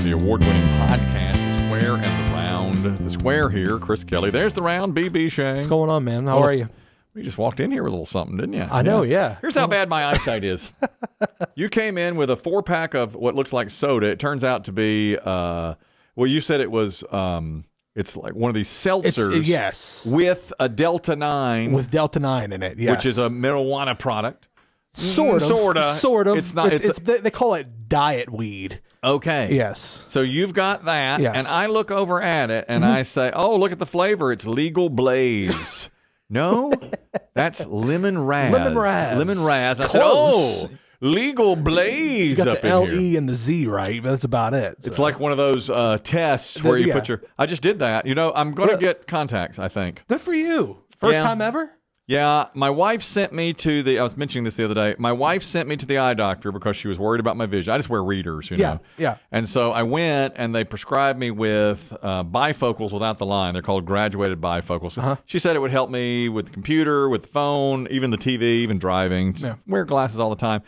the award-winning podcast, The Square and the Round. The Square here, Chris Kelly. There's the Round, BB Shea. What's going on, man? How are you? You just walked in here with a little something, didn't you? I know, yeah. Here's how bad my eyesight is. You came in with a 4-pack of what looks like soda. It turns out to be, well, you said it was, it's like one of these seltzers. Yes. With a Delta 9. With Delta 9 in it, yes. Which is a marijuana product. Sort of. It's not. They call it diet weed. Okay. Yes. So you've got that, yes. and I look over at it, and I say, oh, look at the flavor. It's Legal Blaze. No, that's Lemon Raz. Lemon Raz. Lemon Raz. I said, oh, Legal Blaze you got up the in L, here. E, and the Z, right? But that's about it. It's like one of those tests where you put your... I just did that. You know, I'm going to get contacts, I think. Good for you. First time ever? Yeah, my wife sent me to the, I was mentioning this the other day, my wife sent me to the eye doctor because she was worried about my vision. I just wear readers, you know. Yeah. And so I went and they prescribed me with bifocals without the line. They're called graduated bifocals. Uh-huh. She said it would help me with the computer, with the phone, even the TV, even driving. Just wear glasses all the time.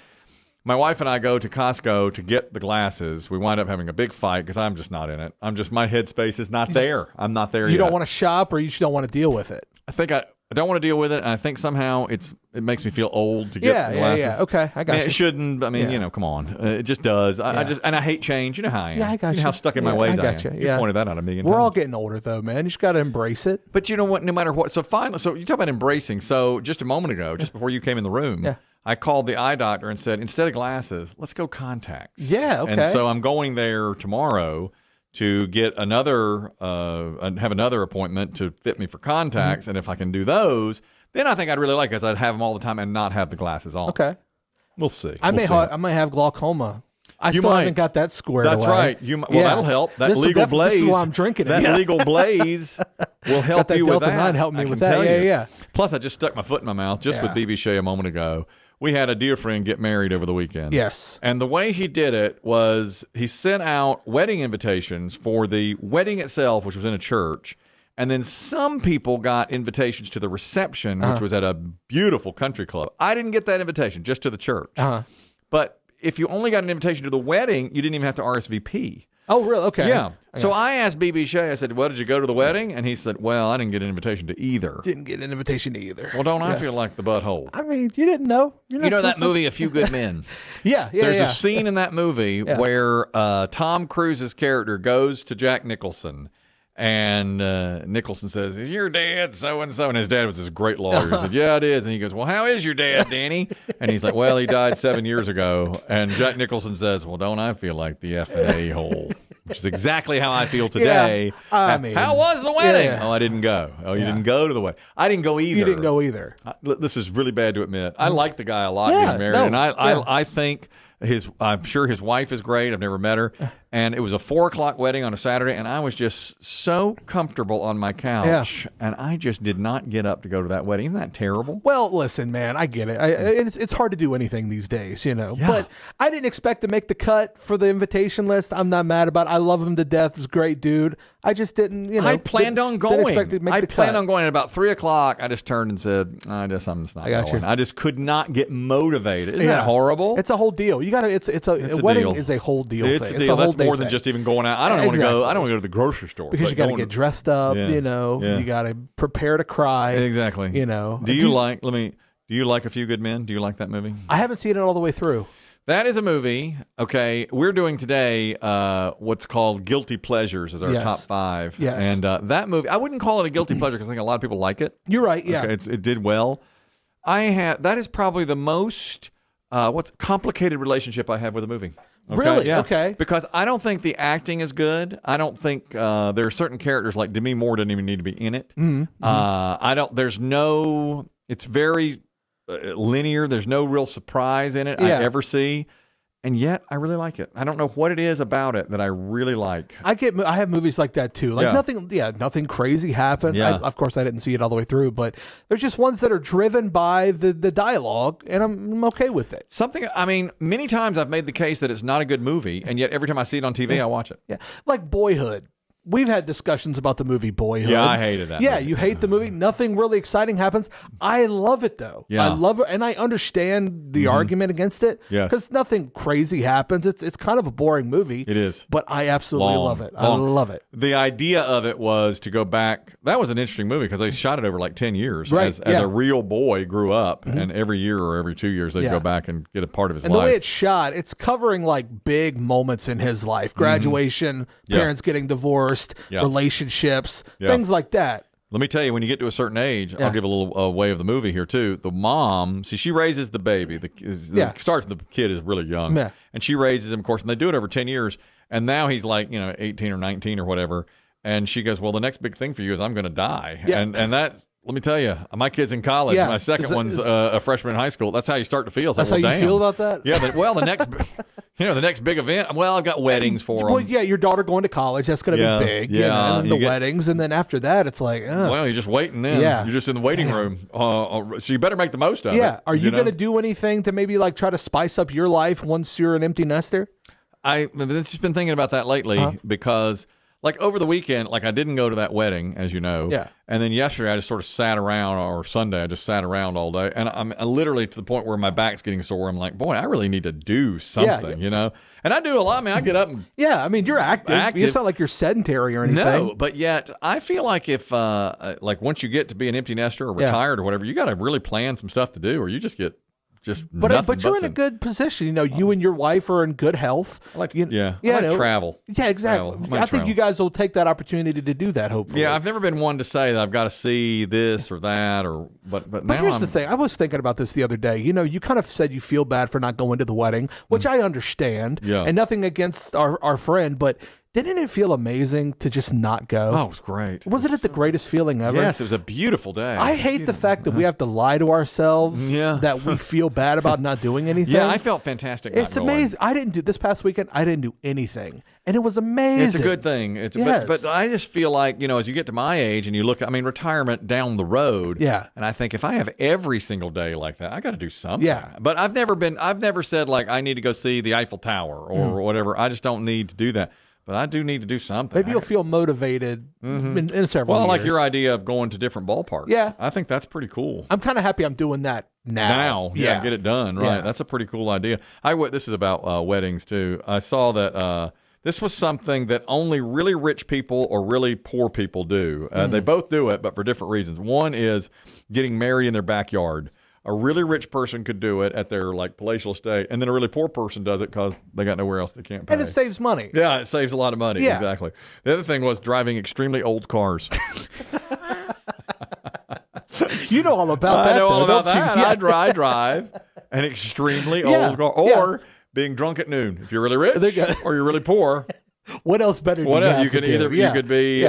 My wife and I go to Costco to get the glasses. We wind up having a big fight because I'm just not in it. My headspace is not there. I'm not there yet. You don't want to shop or you just don't want to deal with it? I think I don't want to deal with it, and I think somehow it makes me feel old to get the glasses. Yeah. Okay, I got you. It shouldn't. I mean, you know, come on. It just does. I hate change. You know how I am. Yeah, I got you. You know how stuck in my ways I am. You. You pointed that out a million times. We're all getting older, though, man. You just got to embrace it. But you know what? No matter what. So finally, you talk about embracing. So just a moment ago, just before you came in the room, I called the eye doctor and said, instead of glasses, let's go contacts. Yeah, okay. And so I'm going there tomorrow to get another appointment to fit me for contacts. Mm-hmm. And if I can do those, then I think I'd really like it because I'd have them all the time and not have the glasses on. Okay. We'll see. I may have glaucoma. I still haven't got that squared away. That's right. That'll help. That Legal Blaze. This is why I'm drinking it. That Legal Blaze will help you with that. Delta 9 helped me with that. Yeah. Plus, I just stuck my foot in my mouth just with BB Shea a moment ago. We had a dear friend get married over the weekend. Yes. And the way he did it was he sent out wedding invitations for the wedding itself, which was in a church. And then some people got invitations to the reception, which was at a beautiful country club. I didn't get that invitation, just to the church. But if you only got an invitation to the wedding, you didn't even have to RSVP. Oh, really? Okay. Yeah. So I asked BB Shea, I said, well, did you go to the wedding? And he said, well, I didn't get an invitation to either. Didn't get an invitation to either. Well, don't I feel like the butthole? I mean, you didn't know. You know that movie, A Few Good Men? There's a scene in that movie where Tom Cruise's character goes to Jack Nicholson. And Nicholson says, is your dad so-and-so? And his dad was this great lawyer. He said, yeah, it is. And he goes, well, how is your dad, Danny? And he's like, well, he died 7 years ago. And Jack Nicholson says, well, don't I feel like the F&A hole? Which is exactly how I feel today. I mean, how was the wedding? Oh, I didn't go. Oh, you didn't go to the wedding. I didn't go either. You didn't go either. This is really bad to admit. I like the guy a lot getting married. And I think... I'm sure his wife is great. I've never met her. And it was a 4:00 wedding on a Saturday, and I was just so comfortable on my couch, and I just did not get up to go to that wedding. Isn't that terrible? Well, listen, man, I get it. It's hard to do anything these days, you know. Yeah. But I didn't expect to make the cut for the invitation list. I'm not mad about it. I love him to death. He's a great dude. I just didn't, you know. I planned on going. I planned on going at about 3:00. I just turned and said, I'm just not going. I just could not get motivated. Isn't that horrible? It's a whole deal. You got to. It's a wedding deal. Is a whole deal thing. It's a whole That's more than just even going out. I don't want to go. I don't want to go to the grocery store because you got to get dressed up. You know, you got to prepare to cry. Exactly. You know. Do you like A Few Good Men? Do you like that movie? I haven't seen it all the way through. That is a movie. Okay, we're doing today what's called Guilty Pleasures as our top 5. Yes. And that movie, I wouldn't call it a guilty pleasure because I think a lot of people like it. You're right. Yeah. Okay, it did well. That is probably the most complicated relationship I have with a movie. Okay? Really? Yeah. Okay. Because I don't think the acting is good. I don't think there are certain characters like Demi Moore doesn't even need to be in it. It's very linear. There's no real surprise in it I ever see. And yet, I really like it. I don't know what it is about it that I really like. I have movies like that too. Like nothing crazy happens. Yeah. Of course, I didn't see it all the way through, but there's just ones that are driven by the dialogue, and I'm okay with it. Many times I've made the case that it's not a good movie, and yet every time I see it on TV, I watch it. Yeah, like Boyhood. we've had discussions about the movie Boyhood. Yeah, I hated that. Yeah, you hate the movie. Nothing really exciting happens. I love it though. Yeah. I love it, and I understand the argument against it. Yes. Because nothing crazy happens. It's kind of a boring movie. It is. But I absolutely love it. I love it. The idea of it was to go back. That was an interesting movie because they shot it over like 10 years. Right, As a real boy grew up, and every year or every 2 years they'd go back and get a part of his life. And the way it's shot, it's covering like big moments in his life. Graduation, parents getting divorced, relationships, things like that. Let me tell you, when you get to a certain age, I'll give a little way of the movie here too. The mom, she raises the baby. The kid is really young, and she raises him, of course, and they do it over 10 years. And now he's like, 18 or 19 or whatever. And she goes, well, the next big thing for you is I'm going to die. Yeah. And that's, let me tell you, my kid's in college. Yeah. My second one's a freshman in high school. That's how you start to feel. That's how you feel about that? Yeah. The next, the next big event. Well, I've got weddings for them. Well, yeah, your daughter going to college. That's going to be big. Yeah. And the weddings. And then after that, it's like, well, you're just waiting then. Yeah. You're just in the waiting room. So you better make the most of it. Yeah. Are you going to do anything to maybe like try to spice up your life once you're an empty nester? I've just been thinking about that lately because, like, over the weekend, like, I didn't go to that wedding, as you know. Yeah. And then yesterday, I just sort of sat around, or Sunday, I just sat around all day. And I'm literally to the point where my back's getting sore. I'm like, boy, I really need to do something, And I do a lot. I mean, I get up and... Yeah, I mean, you're active. It's not like you're sedentary or anything. No, but yet, I feel like if, like, once you get to be an empty nester or retired or whatever, you got to really plan some stuff to do, or you just get... But you're in a good position. You and your wife are in good health. I like travel. Yeah, exactly. I think you guys will take that opportunity to do that, hopefully. Yeah, I've never been one to say that I've got to see this or that, but now here's the thing. I was thinking about this the other day. You kind of said you feel bad for not going to the wedding, which I understand. Yeah. And nothing against our friend, but didn't it feel amazing to just not go? Oh, it was great. Wasn't it the greatest feeling ever? Yes, it was a beautiful day. I hate the fact that we have to lie to ourselves that we feel bad about not doing anything. Yeah, I felt fantastic. It's amazing. I didn't do this past weekend. I didn't do anything, and it was amazing. It's a good thing. But I just feel like as you get to my age and you look, retirement down the road. Yeah. And I think if I have every single day like that, I got to do something. Yeah. But I've never said like I need to go see the Eiffel Tower or whatever. I just don't need to do that. But I do need to do something. Maybe you'll feel motivated in several years. Well, like your idea of going to different ballparks. Yeah. I think that's pretty cool. I'm kind of happy I'm doing that now. Yeah, get it done. Right. Yeah. That's a pretty cool idea. This is about weddings, too. I saw that this was something that only really rich people or really poor people do. They both do it, but for different reasons. One is getting married in their backyard. A really rich person could do it at their palatial estate, and then a really poor person does it because they got nowhere else they can't pay. And it saves money. Yeah, it saves a lot of money. Yeah. Exactly. The other thing was driving extremely old cars. You know all about that. I know all about that. Yeah. I drive an extremely old car, or being drunk at noon. If you're really rich or you're really poor. What else better? You could be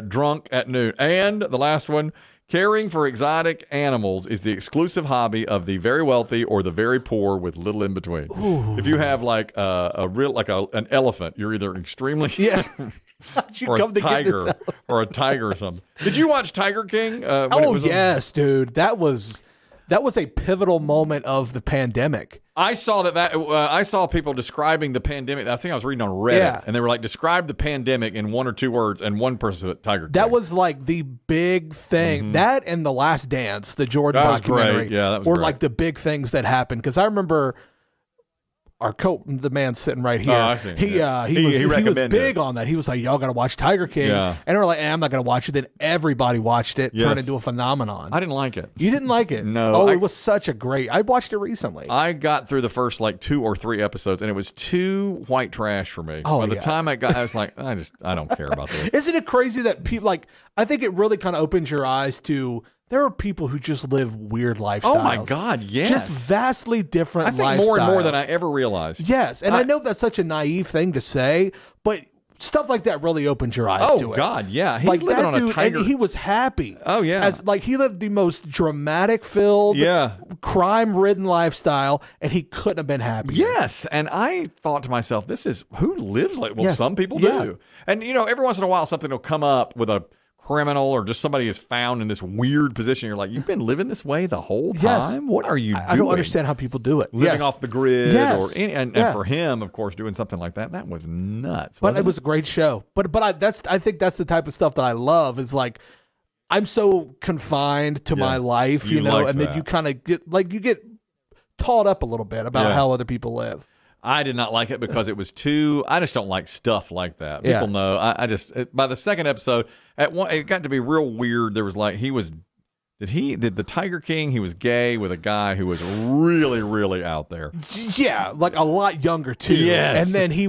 drunk at noon, and the last one. Caring for exotic animals is the exclusive hobby of the very wealthy or the very poor with little in between. Ooh. If you have an elephant, you're either extremely or a tiger or something. Did you watch Tiger King? Yes, dude. That was a pivotal moment of the pandemic. I saw I saw people describing the pandemic. I think I was reading on Reddit, and they were like, describe the pandemic in one or two words, and one person said Tiger King. That was like the big thing. Mm-hmm. That and The Last Dance, the Jordan documentary, were like the big things that happened. Because I remember the man sitting right here. Oh, I see. He was big on that. He was like, y'all got to watch Tiger King. Yeah. And we're like, I'm not going to watch it. Then everybody watched it, turned into a phenomenon. I didn't like it. You didn't like it? No. It was such a great... I watched it recently. I got through the first 2 or 3 episodes, and it was too white trash for me. By the time I was like, I don't care about this. Isn't it crazy that people... I think it really kind of opens your eyes to... There are people who just live weird lifestyles. Oh, my God, yes. Just vastly different lifestyles. I think more and more than I ever realized. Yes, and I know that's such a naive thing to say, but stuff like that really opens your eyes to it. Oh, God, yeah. He's living on a tiger. And he was happy. Oh, yeah. He lived the most dramatic-filled, crime-ridden lifestyle, and he couldn't have been happier. Yes, and I thought to myself, who lives like... Well, some people do. And, every once in a while, something will come up with a criminal or just somebody is found in this weird position, you're like, you've been living this way the whole time? Yes. What are you doing? I don't understand how people do it. Living off the grid. Yes. And for him, of course, doing something like that was nuts. But it was a great show. But I think that's the type of stuff that I love is like, I'm so confined to my life, and then you kind of get taught up a little bit about how other people live. I did not like it because it was I just don't like stuff like that. People know. By the second episode, it got to be real weird. There was like, did the Tiger King, he was gay with a guy who was really, really out there. Yeah, like a lot younger too. Yes. And then he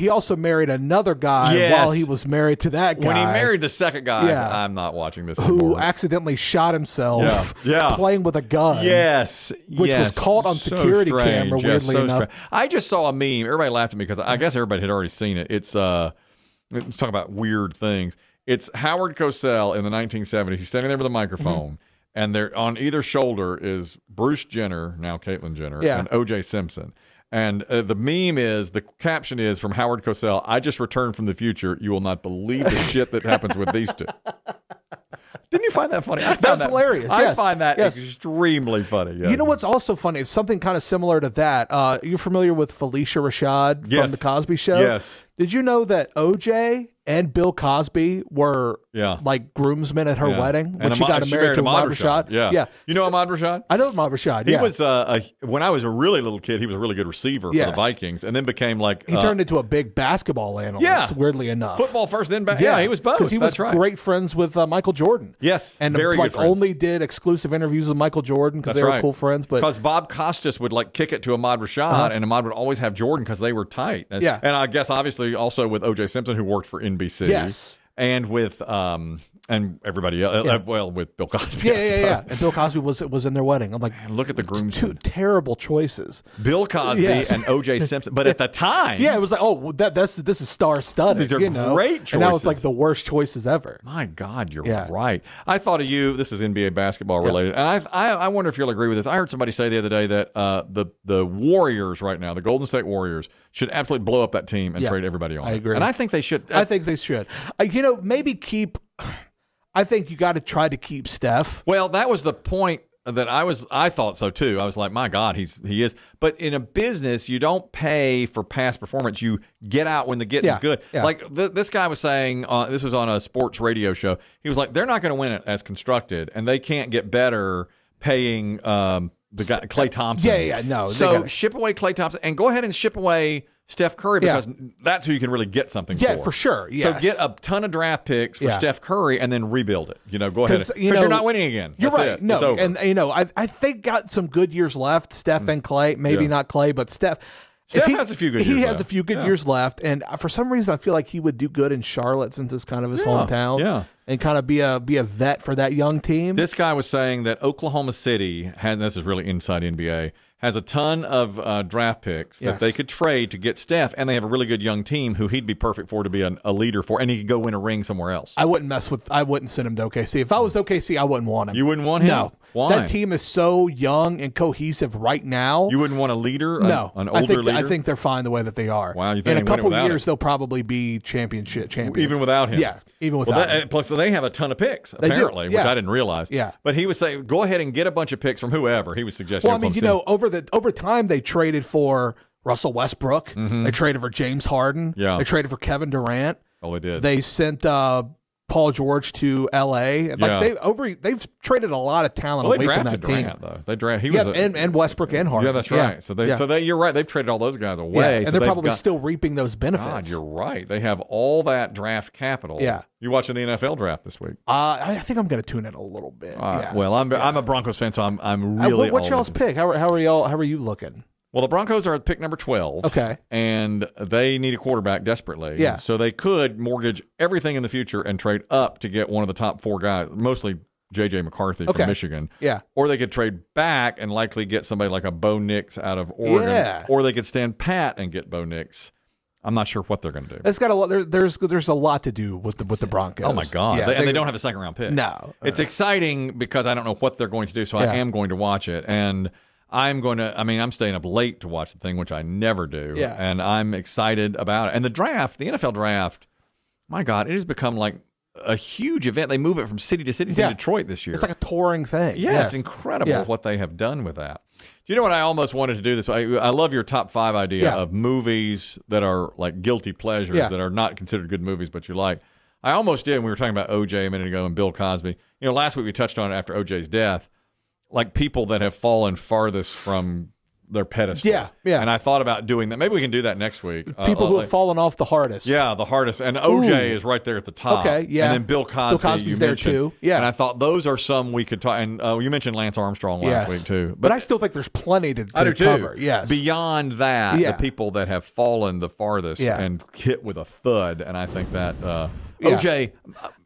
also married another guy while he was married to that guy. When he married the second guy, I said, I'm not watching this anymore. Who accidentally shot himself playing with a gun. Yes. Which was caught on security camera, weirdly enough. I just saw a meme. Everybody laughed at me because I guess everybody had already seen it. It's let's talk about weird things. It's Howard Cosell in the 1970s. He's standing there with a microphone, and there on either shoulder is Bruce Jenner, now Caitlyn Jenner, and O.J. Simpson. And the meme is, the caption is from Howard Cosell, "I just returned from the future. You will not believe the shit that happens with these two." Didn't you find that funny? That's hilarious. I find that extremely funny. Yes. You know what's also funny? It's something kind of similar to that. You're familiar with Felicia Rashad from The Cosby Show? Yes. Did you know that O.J. and Bill Cosby were like groomsmen at her wedding when she got married to Ahmad Rashad? Yeah. You know Ahmad Rashad? I know Ahmad Rashad, He was, when I was a really little kid, he was a really good receiver for the Vikings, and then became like... He turned into a big basketball analyst, weirdly enough. Football first, then basketball. Yeah, he was both. Because he was great friends with Michael Jordan. Yes, and very good friends. Only did exclusive interviews with Michael Jordan because they were cool friends. Because Bob Costas would like kick it to Ahmad Rashad, and Ahmad would always have Jordan because they were tight. And I guess obviously also with O.J. Simpson, who worked for NBC. Yes. And with and everybody else, with Bill Cosby. Yeah. And Bill Cosby was in their wedding. I'm like, man, look at the groomsmen. Two terrible choices. Bill Cosby and O.J. Simpson. But at the time, it was like, oh, this is star-studded. These are great choices. And now it's like the worst choices ever. My God, you're right. I thought of you. This is NBA basketball related, and I wonder if you'll agree with this. I heard somebody say the other day that the Warriors right now, the Golden State Warriors, should absolutely blow up that team and trade everybody on. I agree, and I think they should. I think they should. Maybe keep. I think you got to try to keep Steph. Well, that was the point that I thought so too. I was like, my God, he is. But in a business, you don't pay for past performance. You get out when the getting's good. Yeah. Like this guy was saying, this was on a sports radio show. He was like, they're not going to win it as constructed, and they can't get better paying the guy Klay Thompson. No. So ship away Klay Thompson and go ahead and ship away Steph Curry because that's who you can really get something for. Yeah, for sure. Yes. So get a ton of draft picks for Steph Curry and then rebuild it. Go ahead. Because you're not winning again. You're that's right. It. No, it's over. And I think got some good years left. Steph and Klay, maybe not Klay, but Steph. Steph has a few good years left. He has a few good years left. And for some reason, I feel like he would do good in Charlotte since it's kind of his hometown. Yeah. And kind of be a vet for that young team. This guy was saying that Oklahoma City, this is really inside NBA, has a ton of draft picks that they could trade to get Steph, and they have a really good young team who he'd be perfect for to be a leader for, and he could go win a ring somewhere else. I wouldn't send him to OKC. If I was OKC, I wouldn't want him. You wouldn't want him? No. Why? That team is so young and cohesive right now. You wouldn't want a leader? No. An older leader? I think they're fine the way that they are. Wow. You think in a couple years, they'll probably be champions. Even without him? Yeah, even without him. Plus, they have a ton of picks, apparently, which I didn't realize. Yeah. But he was saying, go ahead and get a bunch of picks from whoever. He was suggesting. Well, over time, they traded for Russell Westbrook. Mm-hmm. They traded for James Harden. Yeah. They traded for Kevin Durant. Oh, they did. They sent Paul George to L.A. They've traded a lot of talent away from that team. Durant, though. They drafted and Westbrook and Harden. Yeah, that's right. So you're right. They've traded all those guys away. And they're probably still reaping those benefits. God, you're right. They have all that draft capital. Yeah. You watching the NFL draft this week? I think I'm going to tune in a little bit. Well, I'm a Broncos fan, so I'm really. What's y'all's pick? How are you looking? Well, the Broncos are at pick number 12. Okay. And they need a quarterback desperately. Yeah. So they could mortgage everything in the future and trade up to get one of the top 4 guys, mostly J.J. McCarthy from Michigan. Yeah. Or they could trade back and likely get somebody like a Bo Nix out of Oregon. Yeah. Or they could stand pat and get Bo Nix. I'm not sure what they're going to do. It's got a lot. There's a lot to do with the Broncos. Oh my God! Yeah, and they don't have a second round pick. No. It's exciting because I don't know what they're going to do, so I am going to watch it. And I'm staying up late to watch the thing, which I never do. Yeah. And I'm excited about it. And the NFL draft, my God, it has become like a huge event. They move it from city to city. It's in Detroit this year. It's like a touring thing. Yeah, it's incredible what they have done with that. Do you know what I almost wanted to do this? I love your top 5 idea of movies that are like guilty pleasures that are not considered good movies, but you like. I almost did when we were talking about O.J. a minute ago and Bill Cosby. Last week we touched on it after O.J.'s death, like people that have fallen farthest from their pedestal. Yeah. And I thought about doing that. Maybe we can do that next week. People who have fallen off the hardest. Yeah, the hardest. And O.J. is right there at the top. Okay, yeah. And then Bill Cosby's there too. Yeah. And I thought those are some we could talk. And you mentioned Lance Armstrong last week too. But I still think there's plenty to cover. Yes. Beyond that, the people that have fallen the farthest and hit with a thud. And I think that O.J.,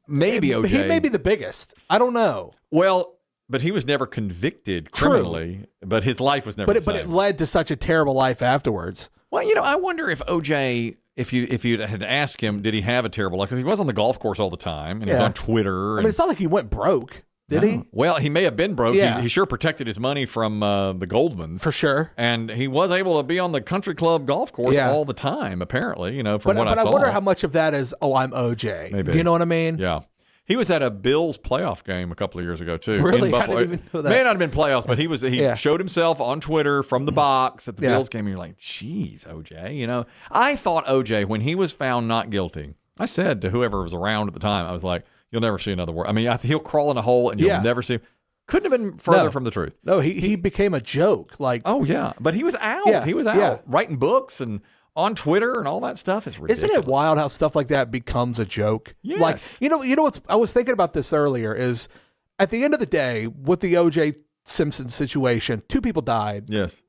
maybe O.J. He may be the biggest. I don't know. Well, but he was never convicted criminally, but his life was never the same. But it led to such a terrible life afterwards. Well, I wonder if O.J., if you had asked him, did he have a terrible life? Because he was on the golf course all the time, and he was on Twitter. It's not like he went broke, did he? Well, he may have been broke. Yeah. He sure protected his money from the Goldmans. For sure. And he was able to be on the country club golf course all the time, apparently, from what I saw. But I wonder how much of that is, I'm O.J. Maybe. Do you know what I mean? Yeah. He was at a Bills playoff game a couple of years ago, too. Really? In Buffalo. I didn't even know that. May not have been playoffs, but he showed himself on Twitter from the box at the Bills game. And you're like, geez, O.J. I thought O.J., when he was found not guilty, I said to whoever was around at the time, I was like, you'll never see another word. I mean, he'll crawl in a hole and you'll never see him. Couldn't have been further from the truth. No, he became a joke. Oh, yeah. But he was out. He was out writing books and on Twitter and all that stuff. Is ridiculous. Isn't it wild how stuff like that becomes a joke? Yes. What's I was thinking about this earlier is at the end of the day, with the O.J. Simpson situation, 2 people died. Yes.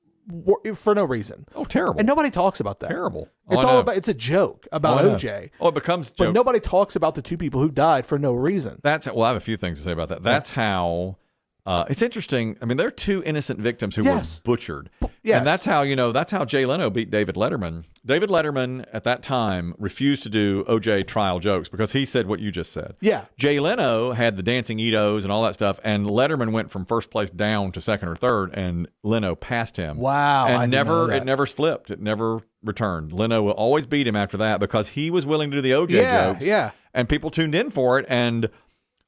For no reason. Oh, terrible. And nobody talks about that. Terrible. It's a joke about O.J. Oh, it becomes a joke. But nobody talks about the 2 people who died for no reason. I have a few things to say about that. That's how it's interesting. I mean, there are 2 innocent victims who were butchered. Yes. And that's how Jay Leno beat David Letterman. David Letterman at that time refused to do O.J. trial jokes because he said what you just said. Yeah. Jay Leno had the dancing Edos and all that stuff, and Letterman went from first place down to second or third, and Leno passed him. Wow. And it never flipped. It never returned. Leno will always beat him after that because he was willing to do the O.J. jokes. Yeah. And people tuned in for it, and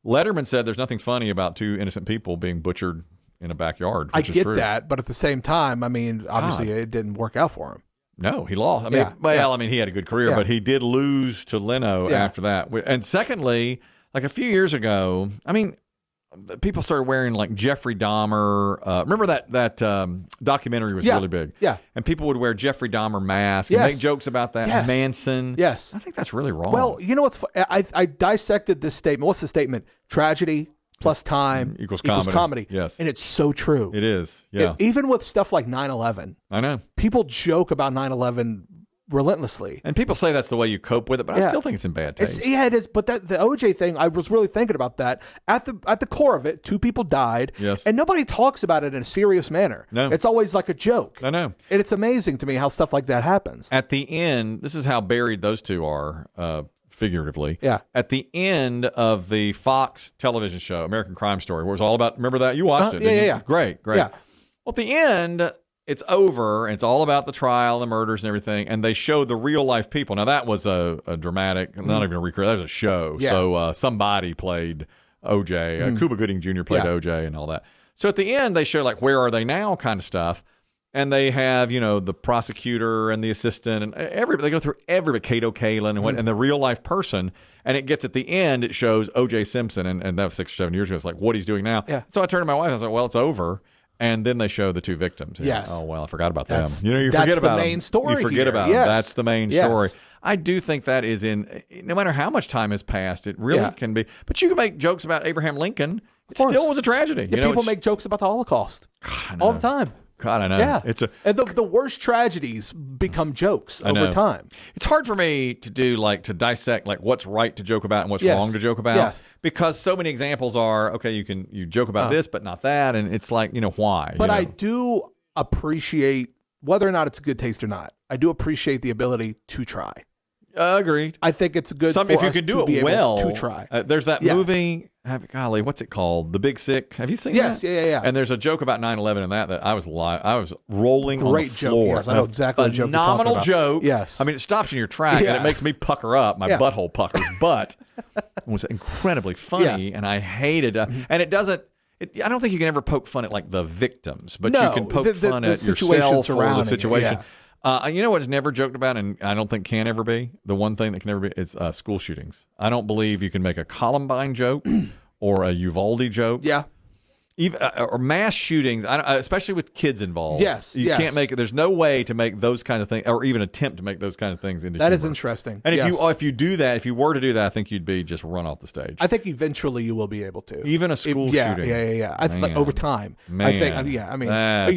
Letterman said there's nothing funny about 2 innocent people being butchered in a backyard. I get that, but at the same time, I mean, obviously it didn't work out for him. No, he lost. I mean, he had a good career, but he did lose to Leno after that. And secondly, like a few years ago, I mean, people started wearing like Jeffrey Dahmer. Remember that documentary was really big? Yeah. And people would wear Jeffrey Dahmer masks and make jokes about that. Yes. Manson. Yes. I think that's really wrong. Well, you know what's I dissected this statement. What's the statement? Tragedy plus time equals comedy. Yes. And it's so true. It is. Yeah. Even with stuff like 9/11. I know. People joke about 9/11 relentlessly. And people say that's the way you cope with it, but I still think it's in bad taste. It is. But the O.J. thing, I was really thinking about that. At the core of it, 2 people died. Yes. And nobody talks about it in a serious manner. No. It's always like a joke. I know. And it's amazing to me how stuff like that happens. At the end, this is how buried those 2 are, figuratively. Yeah. At the end of the Fox television show, American Crime Story, where it was all about, remember that? You watched it. Yeah. Great. Yeah. Well, at the end, it's over, and it's all about the trial, the murders, and everything, and they show the real-life people. Now, that was a dramatic, not even a recreation, that was a show. Yeah. So somebody played O.J., Cuba Gooding Jr. played O.J. and all that. So at the end, they show, like, where are they now kind of stuff, and they have, the prosecutor and the assistant, and they go through everybody, Cato Kalin, and the real-life person, and it gets at the end, it shows O.J. Simpson, and that was 6 or 7 years ago. It's like, what he's doing now. Yeah. So I turned to my wife, and I was like, well, it's over. And then they show the 2 victims. Yes. Oh, well, I forgot about them. You forget about the main story. You forget about them. That's the main story. I do think that is no matter how much time has passed, it really can be. But you can make jokes about Abraham Lincoln. It still was a tragedy. People make jokes about the Holocaust all the time. God, I know. Yeah. And the worst tragedies become jokes over time. It's hard for me to do to dissect what's right to joke about and what's wrong to joke about because so many examples are you joke about this but not that, and it's why. But I do appreciate whether or not it's good taste or not. I do appreciate the ability to try. Agreed. I think it's good for if you can do it well to try. There's that movie, golly, what's it called? The Big Sick. Have you seen that? Yes, yeah. And there's a joke about 9/11 in that I was rolling on the floor. Joke, yes. I know exactly what joke you're talking about. Phenomenal joke. Yes. I mean, it stops in your track and it makes me pucker up. My butthole puckers. But was incredibly funny, and I hated and it doesn't. I don't think you can ever poke fun at like the victims, but you can poke fun at yourself or the situation. You know what's never joked about, and I don't think can ever be? The one thing that can never be is school shootings. I don't believe you can make a Columbine joke or a Uvalde joke. Yeah. Even, or mass shootings, especially with kids involved. Yes, you can't make it. There's no way to make those kind of things, or even attempt to make those kind of things into that humor. is interesting. And if you do that, if you were to do that, I think you'd be just run off the stage. I think eventually you will be able to. Even a school shooting. Yeah. I think over time. Man, I think. I mean,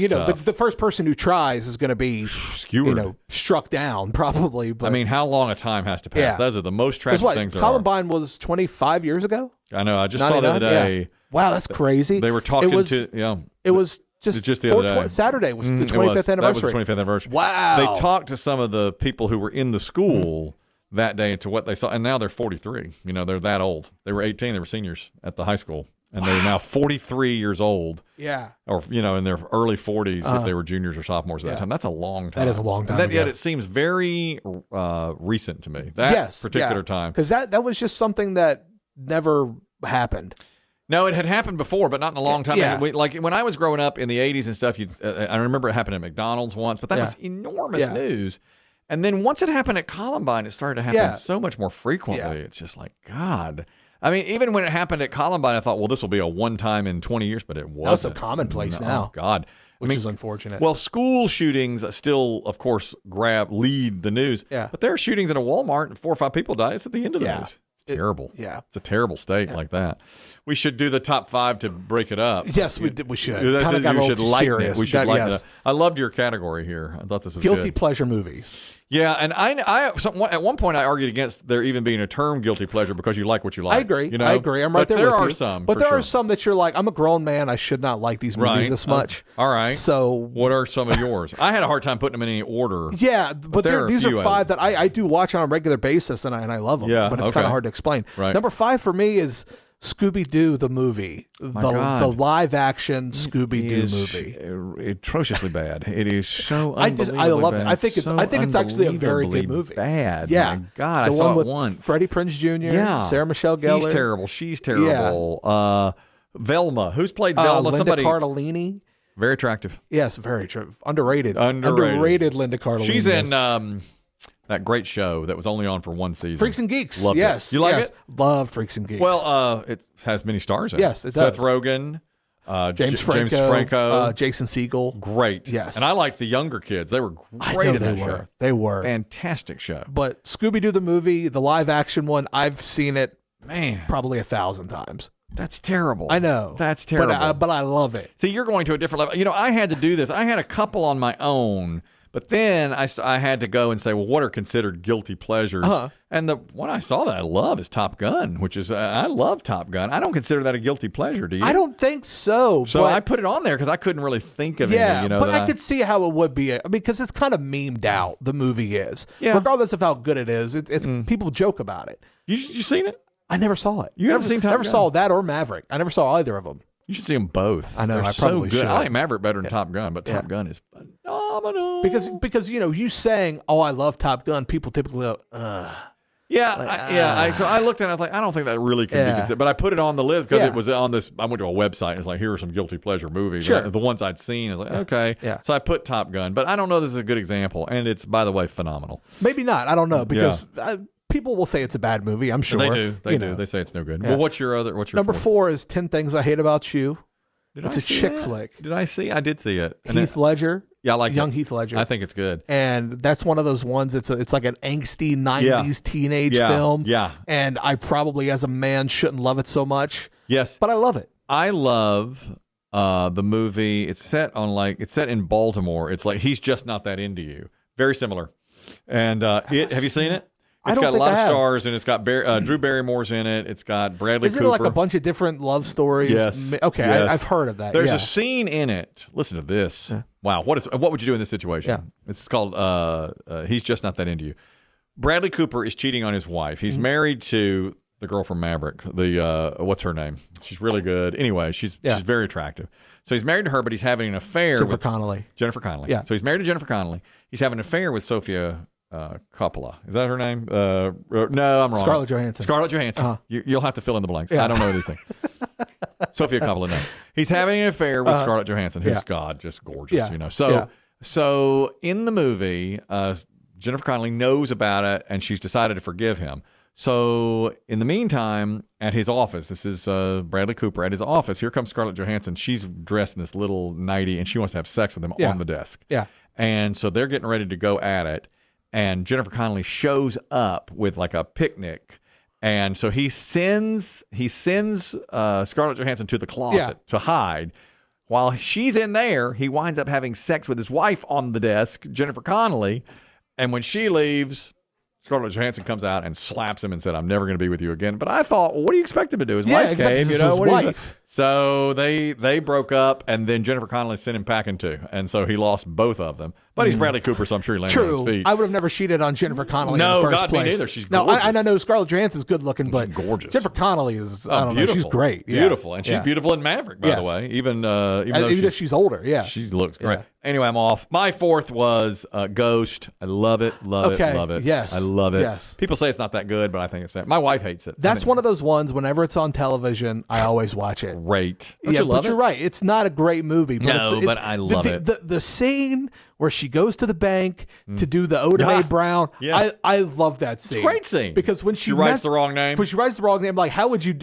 the first person who tries is going to be skewered, struck down probably. But I mean, how long a time has to pass? Yeah. Those are the most tragic things. Columbine was 25 years ago. I know. I just saw the other day. Yeah. Wow, that's crazy. They were talking It was just the other day. Saturday was the 25th anniversary. That was the 25th anniversary. Wow. They talked to some of the people who were in the school that day to what they saw, and now they're 43. They're that old. They were 18. They were seniors at the high school, and they're now 43 years old. Yeah. Or in their early 40s if they were juniors or sophomores at that time. That's a long time. That is a long time. Yet it seems very recent to me. That particular time, because that was just something that never happened. No, it had happened before, but not in a long time. Yeah. Like when I was growing up in the 80s and stuff, I remember it happened at McDonald's once, but that was enormous news. And then once it happened at Columbine, it started to happen so much more frequently. Yeah. It's just like, God. I mean, even when it happened at Columbine, I thought, well, this will be a one time in 20 years, but it wasn't. That's so commonplace now. Oh, God. Which is unfortunate. Well, school shootings still, of course, lead the news. Yeah. But there are shootings in a Walmart and 4 or 5 people die. It's at the end of the news. It's terrible. Yeah. It's a terrible state like that. We should do the top 5 to break it up. Yes, we should. Kind of got we should lighten it. We should lighten it. I loved your category here. I thought this was guilty good. pleasure movies. Yeah, and at one point I argued against there even being a term guilty pleasure because you like what you like. I agree. I agree. I'm right there with you. But there are some. But there are some that you're like, I'm a grown man. I should not like these movies this much. All right. So what are some of yours? I had a hard time putting them in any order. Yeah, but these are 5 that I do watch on a regular basis, and I love them. Yeah, but it's kind of hard to explain. Right. Number 5 for me is Scooby-Doo the movie, the live-action Scooby-Doo movie. Atrociously bad. It is so unbelievably I love it. bad. I think it's actually a very good movie. Bad. Yeah. My God, the I saw one it with once. Freddie Prinze Jr., Sarah Michelle Gellar. He's terrible. She's terrible. Velma. Who's played Velma? Linda Cardellini. Very attractive. Yes, very underrated. Underrated Linda Cardellini. She's in that great show that was only on for 1 season. Freaks and Geeks. Loved it. You like it? Love Freaks and Geeks. Well, it has many stars in it. Yes, it does. Seth Rogen, James Franco, Jason Segel. Great. Yes. And I liked the younger kids. They were great in that show. They were. Fantastic show. But Scooby-Doo the movie, the live action one, I've seen it probably 1,000 times. That's terrible. I know. That's terrible. But I love it. See, you're going to a different level. I had to do this. I had a couple on my own. But then I had to go and say, well, what are considered guilty pleasures? And the one I saw that I love is Top Gun, which is I love Top Gun. I don't consider that a guilty pleasure. Do you? I don't think so. So I put it on there because I couldn't really think of anything. But I could see how it would be. I mean, because it's kind of memed out. The movie is, regardless of how good it is. It's people joke about it. You seen it? I never saw it. You haven't seen Top Gun? Never saw that or Maverick. I never saw either of them. You should see them both. I know. They're I probably so good. should. I like Maverick better than Top Gun, but Top Gun is phenomenal. Because you saying, "Oh, I love Top Gun," people typically go, "Ugh." So I looked at it, I was like, I don't think that really can be considered. But I put it on the list because it was on this. I went to a website and it's like, here are some guilty pleasure movies. Sure. The ones I'd seen, I was like, okay. Yeah. So I put Top Gun, but I don't know this is a good example. And it's, by the way, phenomenal. Maybe not. I don't know because people will say it's a bad movie. I'm sure they do. They do. They say it's no good. Well, what's your number 4 is 10 Things I Hate About You. It's a chick flick. Did I see? I did see it. Heath Ledger. Yeah, I like young Heath Ledger. I think it's good. And that's one of those ones. It's like an angsty 90s teenage film. Yeah. And I probably, as a man, shouldn't love it so much. Yes. But I love it. I love the movie. It's set in Baltimore. It's like He's Just Not That Into You. Very similar. And have you seen it? It's got a lot of stars, and it's got Drew Barrymore's in it. It's got Bradley Cooper. Isn't it like a bunch of different love stories? Yes. Okay, yes. I've heard of that. There's a scene in it. Listen to this. Yeah. Wow, what would you do in this situation? Yeah. It's called He's Just Not That Into You. Bradley Cooper is cheating on his wife. He's married to the girl from Maverick. What's her name? She's really good. Anyway, she's very attractive. So he's married to her, but he's having an affair with Jennifer Connelly. Jennifer Connelly. Yeah. So he's married to Jennifer Connelly. He's having an affair with Sophia Coppola. Is that her name? No, I'm wrong. Scarlett Johansson. Scarlett Johansson. Uh-huh. You'll have to fill in the blanks. Yeah. I don't know these things. Sofia Coppola, no. He's having an affair with Scarlett Johansson, who's just gorgeous, So in the movie, Jennifer Connelly knows about it, and she's decided to forgive him. So in the meantime, at his office, this is Bradley Cooper, at his office, here comes Scarlett Johansson. She's dressed in this little nightie, and she wants to have sex with him on the desk. Yeah. And so they're getting ready to go at it, and Jennifer Connelly shows up with like a picnic. And so he sends Scarlett Johansson to the closet to hide. While she's in there, he winds up having sex with his wife on the desk, Jennifer Connelly. And when she leaves, Scarlett Johansson comes out and slaps him and said, "I'm never going to be with you again." But I thought, well, what do you expect him to do? His wife came, his wife. So they broke up, and then Jennifer Connelly sent him packing too. And so he lost both of them. But he's Bradley Cooper, so I'm sure he landed on his feet. I would have never cheated on Jennifer Connelly in the first place. No, God, me neither. She's gorgeous. I know Scarlett Johansson's good looking, but she's gorgeous. Jennifer Connelly is, I don't know, she's great. Beautiful. And she's beautiful in Maverick, by the way. Even if she's older, she looks great. Yeah. Anyway, I'm off. My fourth was Ghost. I love it, love it. Yes. I love it. Yes. People say it's not that good, but I think it's fantastic. My wife hates it. That's one of those ones, whenever it's on television, I always watch it. Great. But you're right. It's not a great movie. But but I love it. The scene where she goes to the bank to do the Oda Mae Brown. Yeah. I love that scene. It's a great scene. Because when she writes the wrong name. When she writes the wrong name, like, how would you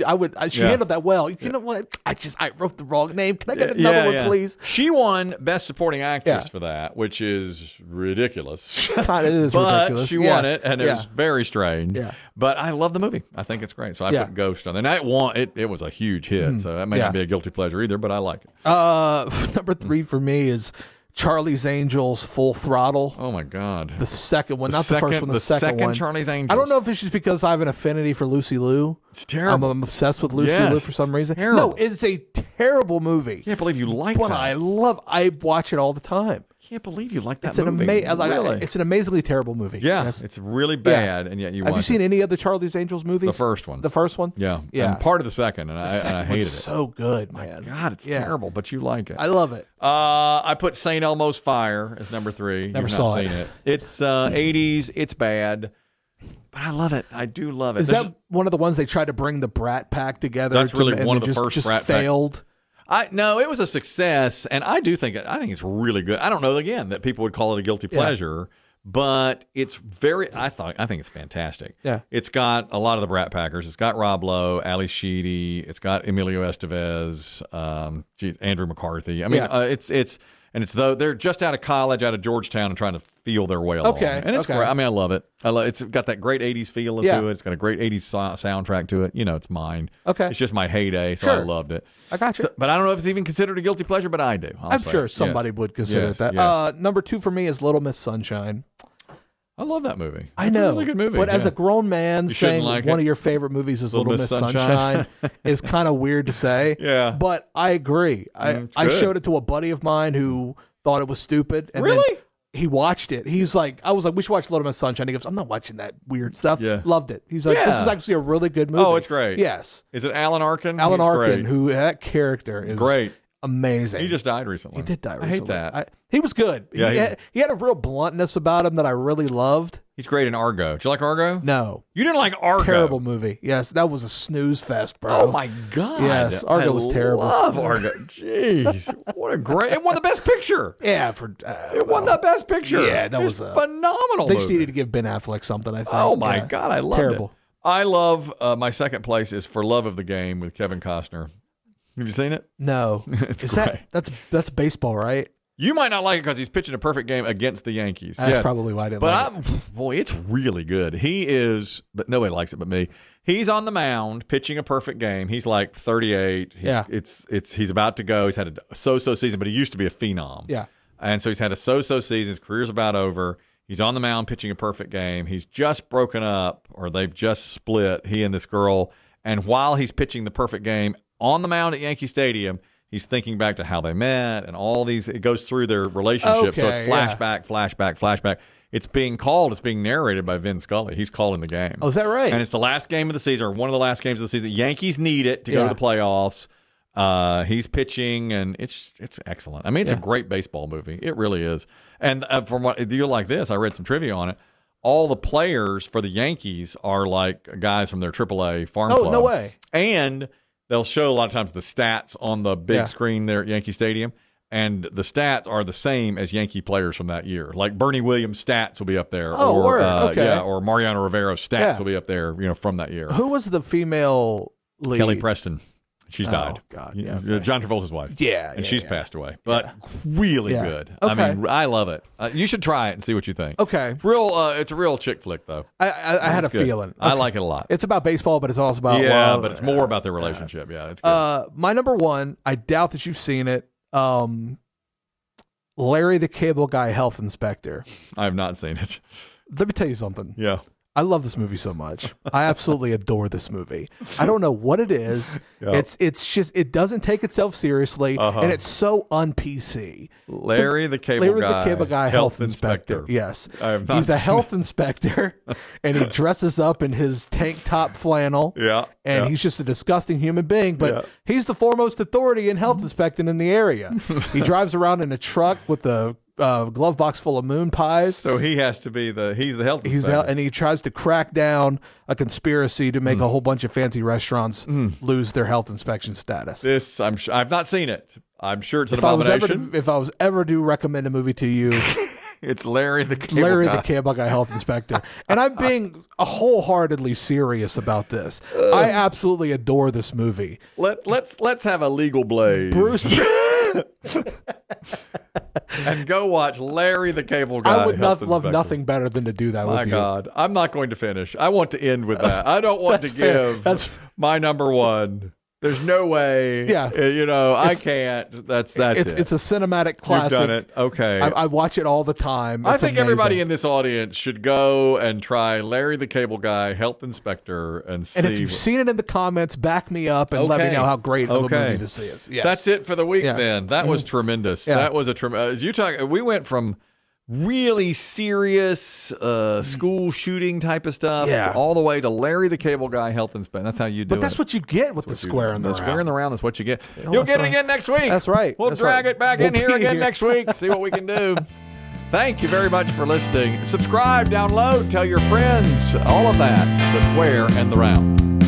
she handled that well. You know what? I wrote the wrong name. Can I get another one, please? She won Best Supporting Actress for that, which is ridiculous. Kind of is but ridiculous. She won it, and it was very strange. Yeah. But I love the movie. I think it's great. So I put Ghost on there. And it was a huge hit, so that may not be a guilty pleasure either, but I like it. Number 3 for me is Charlie's Angels Full Throttle. Oh, my God. The second one, not the first one, the second one. Charlie's Angels. I don't know if it's just because I have an affinity for Lucy Liu. It's terrible. I'm obsessed with Lucy Liu for some reason. Terrible. No, it's a terrible movie. Can't believe you like that. But I watch it all the time. Can't believe you like that movie. It's an amazingly terrible movie. Yeah, it's really bad, and yet you watch it. Have you seen any of the Charlie's Angels movies? The first one. The first one? Yeah. And part of the second, and I hated it. It's so good, man. God, it's terrible, but you like it. I love it. I put St. Elmo's Fire as number 3. Never You've saw not seen it. It's 80s. It's bad. But I love it. I do love it. Is that one of the ones they tried to bring the Brat Pack together? That's really one of the first Brat Pack. Failed. No, it was a success, and I think it's really good. I don't know again that people would call it a guilty pleasure, but it's I think it's fantastic. Yeah, it's got a lot of the Brat Packers. It's got Rob Lowe, Ali Sheedy. It's got Emilio Estevez, Andrew McCarthy. I mean, they're just out of college, out of Georgetown, and trying to feel their way along. Okay, and it's great. I mean, I love it. It's got that great '80s feel to it. It's got a great '80s soundtrack to it. It's mine. Okay, it's just my heyday, so I loved it. I got you. But I don't know if it's even considered a guilty pleasure, but I do. I'm sure somebody would consider that. Yes. Number 2 for me is Little Miss Sunshine. I love that movie. I know, it's a really good movie. But as a grown man, saying one of your favorite movies is Little Miss Sunshine is kind of weird to say. Yeah. But I agree. I showed it to a buddy of mine who thought it was stupid. And really? Then he watched it. I was like, we should watch Little Miss Sunshine. He goes, I'm not watching that weird stuff. Yeah. Loved it. He's like, this is actually a really good movie. Oh, it's great. Yes. Is it Alan Arkin? Alan Arkin, who that character is great. Amazing. He just died recently. He did die recently. I hate that. He was good. Yeah, he had a real bluntness about him that I really loved. He's great in Argo. Did you like Argo? No. You didn't like Argo? Terrible movie. Yes, that was a snooze fest, bro. Oh, my God. Yes, Argo was terrible. I love Argo. Jeez. What a great... It won the Best Picture. Yeah. It won the Best Picture. Yeah, that was a phenomenal They movie. just needed to give Ben Affleck something, I think. Oh, my God. I love it. I love... my second place is For Love of the Game with Kevin Costner. Have you seen it? No. It's great. That's baseball, right? You might not like it because he's pitching a perfect game against the Yankees. That's probably why I didn't like it. Boy, it's really good. He is, but nobody likes it but me. He's on the mound pitching a perfect game. He's like 38. He's about to go. He's had a so-so season, but he used to be a phenom. Yeah. And so he's had a so-so season. His career's about over. He's on the mound pitching a perfect game. He's just broken up, or they've just split, he and this girl. And while he's pitching the perfect game on the mound at Yankee Stadium, he's thinking back to how they met and all these. It goes through their relationship. Okay, so it's flashback. It's being narrated by Vin Scully. He's calling the game. Oh, is that right? And it's the last game of the season, or one of the last games of the season. Yankees need it to go to the playoffs. He's pitching, and it's excellent. I mean, it's a great baseball movie. It really is. And from what you like this, I read some trivia on it. all the players for the Yankees are like guys from their AAA farm club. Oh, no way. And they'll show a lot of times the stats on the big screen there at Yankee Stadium. And the stats are the same as Yankee players from that year. Like Bernie Williams' stats will be up there. Oh, or, okay. Or Mariano Rivera's stats will be up there, from that year. Who was the female lead? Kelly Preston. She's died. God, John Travolta's wife. Yeah. And she's passed away. But really good. Okay. I mean, I love it. You should try it and see what you think. Okay. It's a real chick flick, though. I had a feeling. I like it a lot. It's about baseball, but it's also about love. But it's more about their relationship. Yeah, it's good. My number one, I doubt that you've seen it. Larry the Cable Guy Health Inspector. I have not seen it. Let me tell you something. Yeah. I love this movie so much. I absolutely adore this movie. I don't know what it is. Yeah. It's just, it doesn't take itself seriously, and it's so un-PC. Larry the Cable Guy Health Inspector. Yes. He's a health inspector, and he dresses up in his tank top flannel. Yeah. And he's just a disgusting human being, but he's the foremost authority in health inspecting in the area. He drives around in a truck with a glove box full of moon pies. So he has to be he's the health inspector. And he tries to crack down a conspiracy to make a whole bunch of fancy restaurants lose their health inspection status. This, I've not seen it. I'm sure it's an abomination. If I was ever to recommend a movie to you, it's Larry the Cable Guy Health Inspector. And I'm being wholeheartedly serious about this. I absolutely adore this movie. Let's have a legal blaze. Bruce and go watch Larry the Cable Guy. I would love nothing better than to do that with you. My God. I'm not going to finish. I want to end with that. I don't want to give my number one. There's no way. Yeah. I can't. That's it. It's a cinematic classic. You've done it. Okay. I watch it all the time. I think everybody in this audience should go and try Larry the Cable Guy Health Inspector and see. And if you've seen it in the comments, back me up and let me know how great of a movie this is. Yes. That's it for the week then. That was tremendous. Yeah. That was a tremendous. We went from really serious school shooting type of stuff all the way to Larry the Cable Guy Health Inspector. That's how you do it. But that's what you get with the square in the round. The square in the round is what you get. You'll get it again next week. That's right. We'll drag it back in here again next week, see what we can do. Thank you very much for listening. Subscribe, download, tell your friends, all of that. The square and the round.